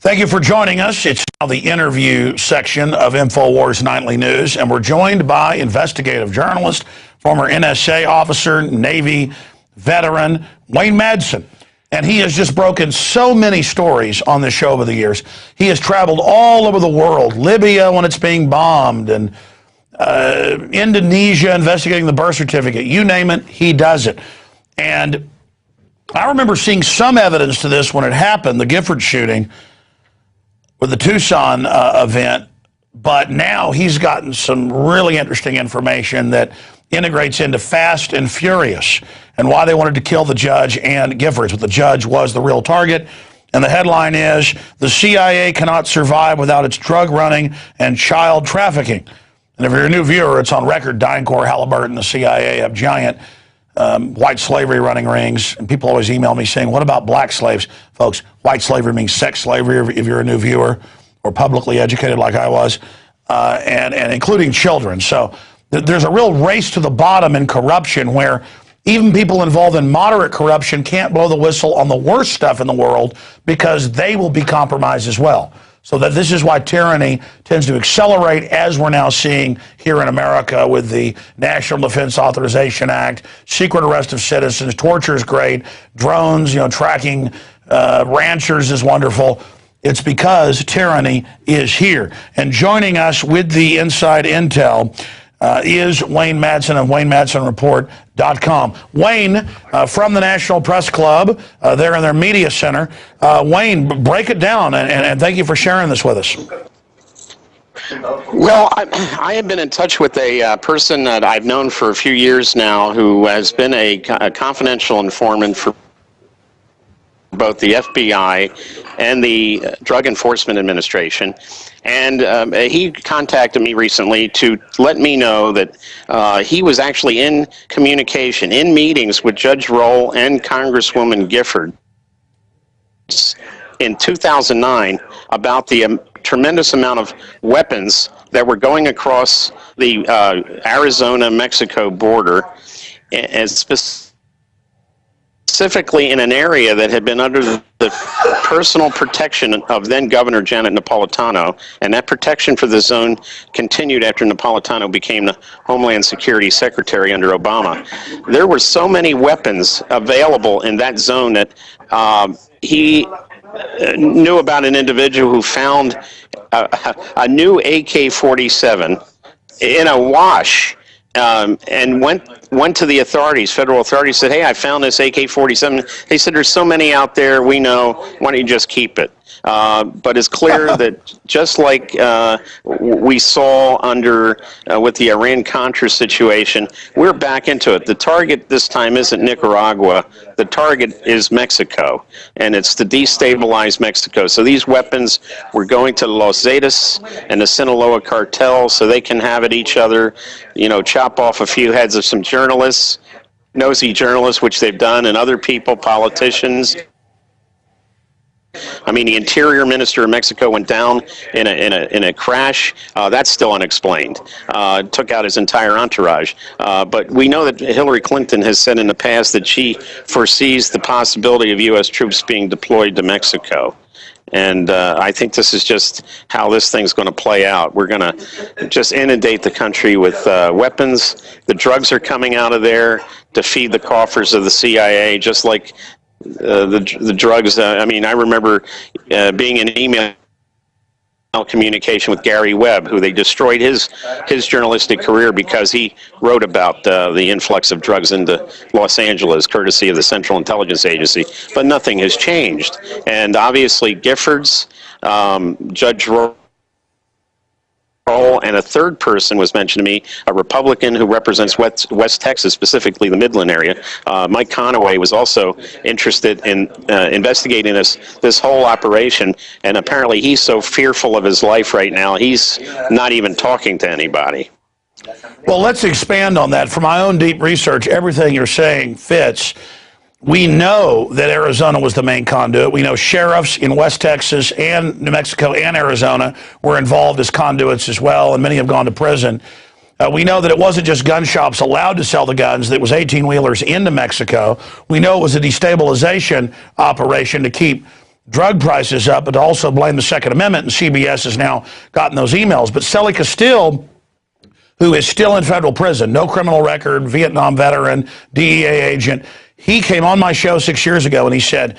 Thank you for joining us. It's now the interview section of InfoWars Nightly News, and we're joined by investigative journalist, former NSA officer, Navy veteran, Wayne Madsen. And he has just broken so many stories on this show over the years. He has traveled all over the world, Libya when it's being bombed, and Indonesia investigating the birth certificate. You name it, he does it. And I remember seeing some evidence to this when it happened, the Gifford shooting, with the Tucson event, but now he's gotten some really interesting information that integrates into Fast and Furious and why they wanted to kill the judge and Giffords, but the judge was the real target. And the headline is, the CIA cannot survive without its drug running and child trafficking. And if you're a new viewer, it's on record, DynCorp, Halliburton, the CIA have giant white slavery running rings, and people always email me saying, what about black slaves? Folks, white slavery means sex slavery if you're a new viewer or publicly educated like I was, and including children. So there's a real race to the bottom in corruption where even people involved in moderate corruption can't blow the whistle on the worst stuff in the world because they will be compromised as well. So that this is why tyranny tends to accelerate, as we're now seeing here in America with the National Defense Authorization Act, secret arrest of citizens, torture is great, drones, tracking ranchers is wonderful. It's because tyranny is here. And joining us with the inside intel is Wayne Madsen of WayneMadsenReport.com. Wayne, from the National Press Club, there in their media center. Wayne, break it down, and thank you for sharing this with us. Well, I have been in touch with a person that I've known for a few years now who has been a confidential informant for both the FBI and the Drug Enforcement Administration. And he contacted me recently to let me know that he was actually in communication, in meetings with Judge Roll and Congresswoman Gifford in 2009 about the tremendous amount of weapons that were going across the Arizona-Mexico border, and specifically in an area that had been under the personal protection of then Governor Janet Napolitano, and that protection for the zone continued after Napolitano became the Homeland Security Secretary under Obama. There were so many weapons available in that zone that he knew about an individual who found a new AK-47 in a wash, and went to the authorities, federal authorities, said, hey, I found this AK-47. They said, there's so many out there, we know, why don't you just keep it? But it's clear that just like we saw under with the Iran-Contra situation, we're back into it. The target this time isn't Nicaragua. The target is Mexico, and it's to destabilize Mexico. So these weapons were going to Los Zetas and the Sinaloa cartel so they can have at each other, chop off a few heads of some journalists, nosy journalists, which they've done, and other people, politicians. I mean, the Interior Minister of Mexico went down in a crash. That's still unexplained. Took out his entire entourage. But we know that Hillary Clinton has said in the past that she foresees the possibility of U.S. troops being deployed to Mexico. And I think this is just how this thing's going to play out. We're going to just inundate the country with weapons. The drugs are coming out of there to feed the coffers of the CIA, just like the drugs. I mean, I remember being in email communication with Gary Webb, who they destroyed his journalistic career because he wrote about the influx of drugs into Los Angeles, courtesy of the Central Intelligence Agency. But nothing has changed. And obviously, Giffords, Judge Roll, and a third person was mentioned to me, a Republican who represents West Texas, specifically the Midland area. Mike Conaway was also interested in investigating this whole operation, and apparently he's so fearful of his life right now, he's not even talking to anybody. Well, let's expand on that. From my own deep research, everything you're saying fits. We know that Arizona was the main conduit. We know sheriffs in West Texas and New Mexico and Arizona were involved as conduits as well, and many have gone to prison. We know that it wasn't just gun shops allowed to sell the guns, that it was 18-wheelers into Mexico. We know it was a destabilization operation to keep drug prices up, but to also blame the Second Amendment, and CBS has now gotten those emails. But Sally Castile, who is still in federal prison, no criminal record, Vietnam veteran, DEA agent, he came on my show 6 years ago and he said,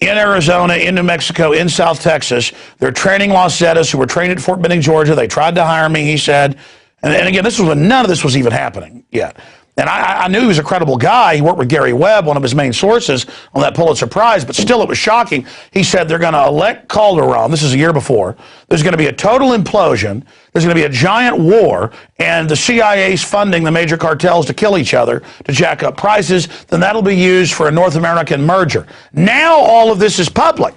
in Arizona, in New Mexico, in South Texas, they're training Los Zetas who were trained at Fort Benning, Georgia. They tried to hire me, he said. And again, this was when none of this was even happening yet. And I knew he was a credible guy. He worked with Gary Webb, one of his main sources, on that Pulitzer Prize, but still it was shocking. He said they're going to elect Calderon. This is a year before. There's going to be a total implosion. There's going to be a giant war, and the CIA's funding the major cartels to kill each other, to jack up prices. Then that'll be used for a North American merger. Now all of this is public.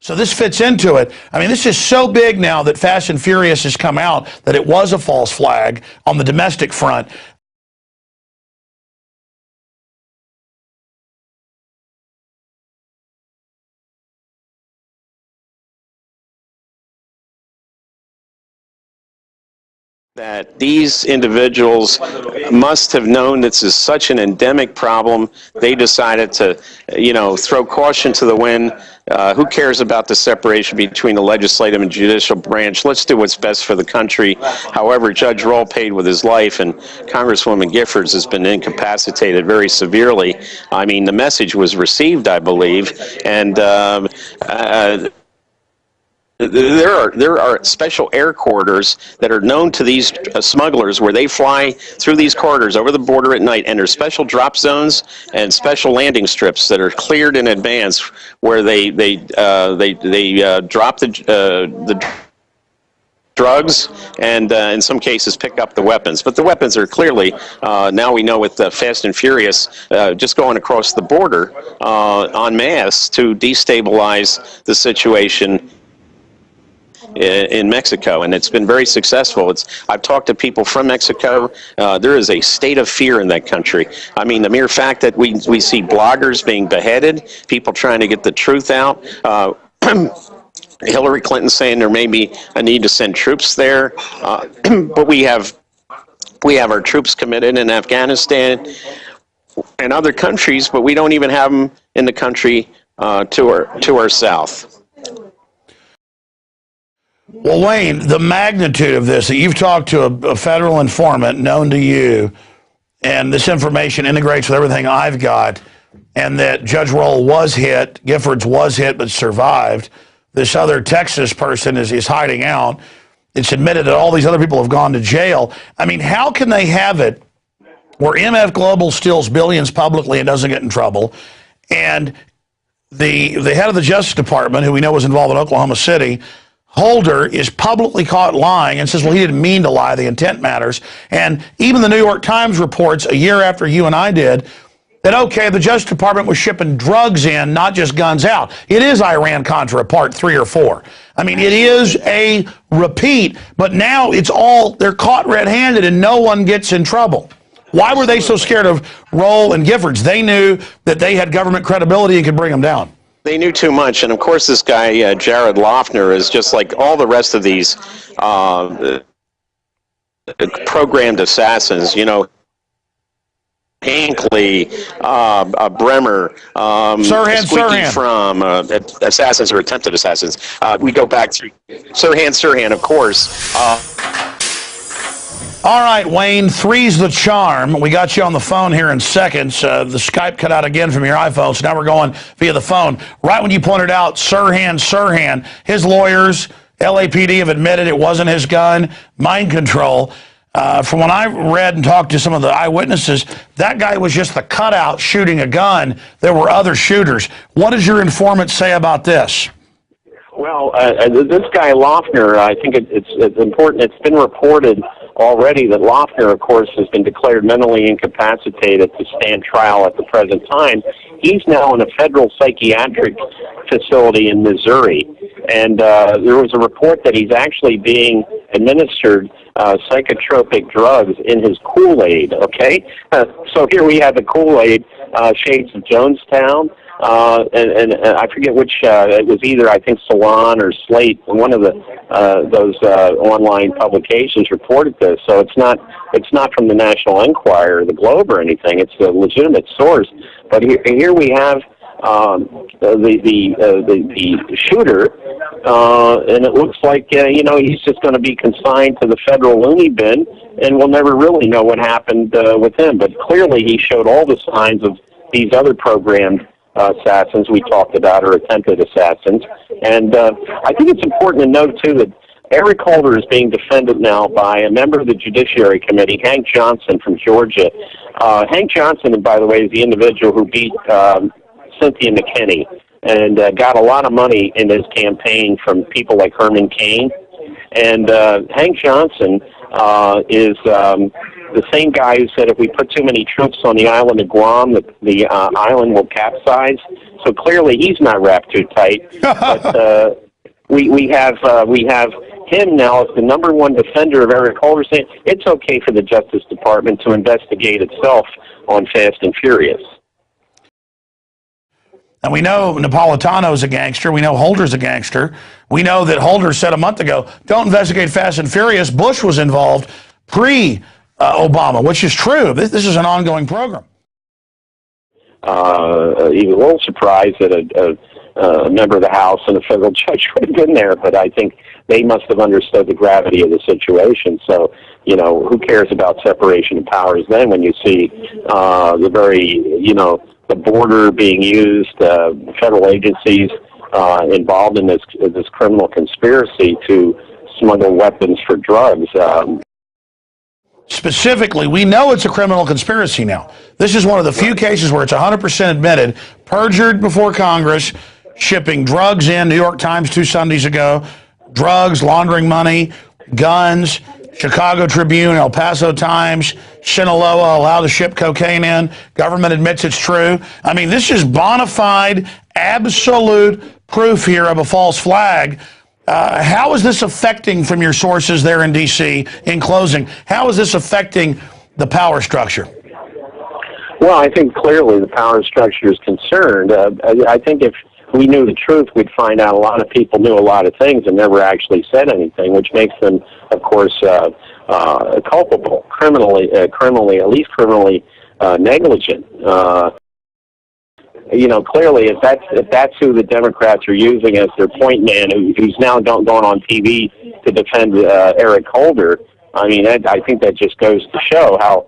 So this fits into it. I mean, this is so big now that Fast and Furious has come out that it was a false flag on the domestic front. That these individuals must have known this is such an endemic problem. They decided to, throw caution to the wind. Who cares about the separation between the legislative and judicial branch? Let's do what's best for the country. However, Judge Roll paid with his life, and Congresswoman Giffords has been incapacitated very severely. I mean, the message was received, I believe, and there are special air corridors that are known to these smugglers where they fly through these corridors over the border at night, and there's special drop zones and special landing strips that are cleared in advance where they drop the drugs and in some cases pick up the weapons. But the weapons are clearly, now we know with Fast and Furious, just going across the border en masse to destabilize the situation in Mexico, and it's been very successful. I've talked to people from Mexico. There is a state of fear in that country. I mean, the mere fact that we see bloggers being beheaded, people trying to get the truth out, Hillary Clinton saying there may be a need to send troops there, but we have our troops committed in Afghanistan and other countries, but we don't even have them in the country to our south. Well, Wayne, the magnitude of this, that you've talked to a federal informant known to you, and this information integrates with everything I've got, and that Judge Roll was hit, Giffords was hit but survived. This other Texas person is hiding out. It's admitted that all these other people have gone to jail. I mean, how can they have it where MF Global steals billions publicly and doesn't get in trouble, and the head of the Justice Department, who we know was involved in Oklahoma City, Holder, is publicly caught lying and says, well, he didn't mean to lie, the intent matters. And even the New York Times reports a year after you and I did that, okay, the Justice Department was shipping drugs in, not just guns out. It is Iran-Contra Part 3 or 4. I mean, it is a repeat, but now they're caught red-handed and no one gets in trouble. Why were they so scared of Roll and Giffords? They knew that they had government credibility and could bring them down. They knew too much, and of course this guy, Jared Loughner, is just like all the rest of these programmed assassins, Hinckley, Bremer, Squeaky from assassins or attempted assassins. We go back through Sirhan, of course. All right, Wayne, three's the charm. We got you on the phone here in seconds. The Skype cut out again from your iPhone, so now we're going via the phone. Right when you pointed out Sirhan, his lawyers, LAPD have admitted it wasn't his gun, mind control. From when I read and talked to some of the eyewitnesses, that guy was just the cutout shooting a gun. There were other shooters. What does your informant say about this? Well, this guy Loughner, I think it's important. It's been reported already that Loughner, of course, has been declared mentally incapacitated to stand trial at the present time. He's now in a federal psychiatric facility in Missouri, and there was a report that he's actually being administered psychotropic drugs in his Kool-Aid, okay? So here we have the Kool-Aid, shades of Jonestown. and I forget which, it was either, I think, Salon or Slate, one of those online publications reported this. So it's not from the National Enquirer or the Globe or anything. It's a legitimate source. But here we have the shooter, and it looks like he's just going to be consigned to the federal loony bin, and we'll never really know what happened with him. But clearly, he showed all the signs of these other programmed assassins we talked about, or attempted assassins. And I think it's important to note too that Eric Holder is being defended now by a member of the Judiciary Committee, Hank Johnson from Georgia. Hank Johnson, by the way, is the individual who beat Cynthia McKinney and got a lot of money in his campaign from people like Herman Cain. And Hank Johnson is the same guy who said if we put too many troops on the island of Guam, the island will capsize. So clearly he's not wrapped too tight. But we have him now as the number one defender of Eric Holder, saying it's okay for the Justice Department to investigate itself on Fast and Furious. And we know Napolitano's a gangster. We know Holder's a gangster. We know that Holder said a month ago, don't investigate Fast and Furious. Bush was involved pre-Obama, which is true. This is an ongoing program. He was a little surprised that a member of the House and a federal judge would have been there, but I think they must have understood the gravity of the situation. So, who cares about separation of powers then when you see the very, the border being used, federal agencies involved in this criminal conspiracy to smuggle weapons for drugs. Specifically, we know it's a criminal conspiracy now. This is one of the few cases where it's 100% admitted, perjured before Congress, shipping drugs in, New York Times 2 Sundays ago, drugs, laundering money, guns, Chicago Tribune, El Paso Times, Sinaloa allowed to ship cocaine in. Government admits it's true. I mean, this is bona fide, absolute proof here of a false flag. How is this affecting, from your sources there in D.C., in closing, how is this affecting the power structure? Well, I think clearly the power structure is concerned. I think if we knew the truth, we'd find out a lot of people knew a lot of things and never actually said anything, which makes them, of course, culpable, criminally, at least criminally negligent. Clearly, if that's who the Democrats are using as their point man, who's now going on TV to defend Eric Holder, I mean, I think that just goes to show how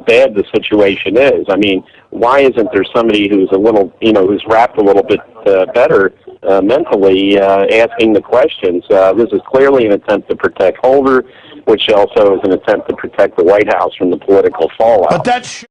bad the situation is. I mean, why isn't there somebody who's a little, who's wrapped a little bit better mentally, asking the questions? This is clearly an attempt to protect Holder, which also is an attempt to protect the White House from the political fallout. But that's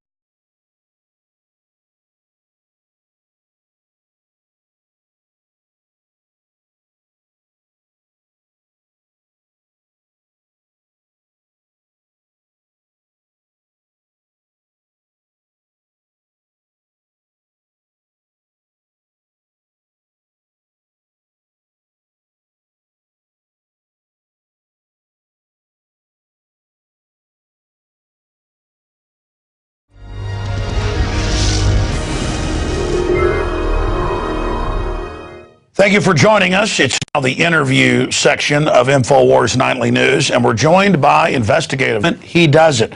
Thank you for joining us. It's now the interview section of InfoWars Nightly News, and we're joined by investigative. He does it.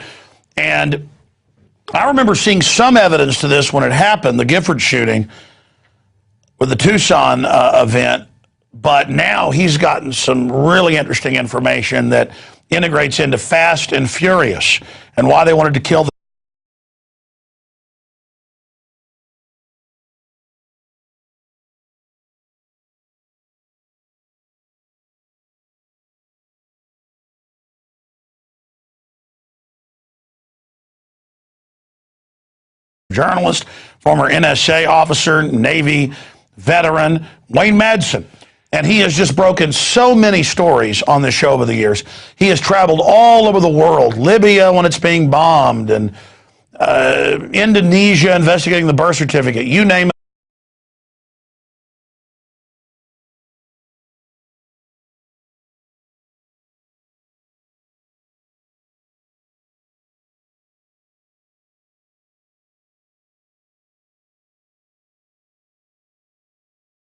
And I remember seeing some evidence to this when it happened, the Gifford shooting with the Tucson event, but now he's gotten some really interesting information that integrates into Fast and Furious and why they wanted to kill the journalist, former NSA officer, Navy veteran, Wayne Madsen. And he has just broken so many stories on this show over the years. He has traveled all over the world, Libya when it's being bombed, and Indonesia investigating the birth certificate, you name it.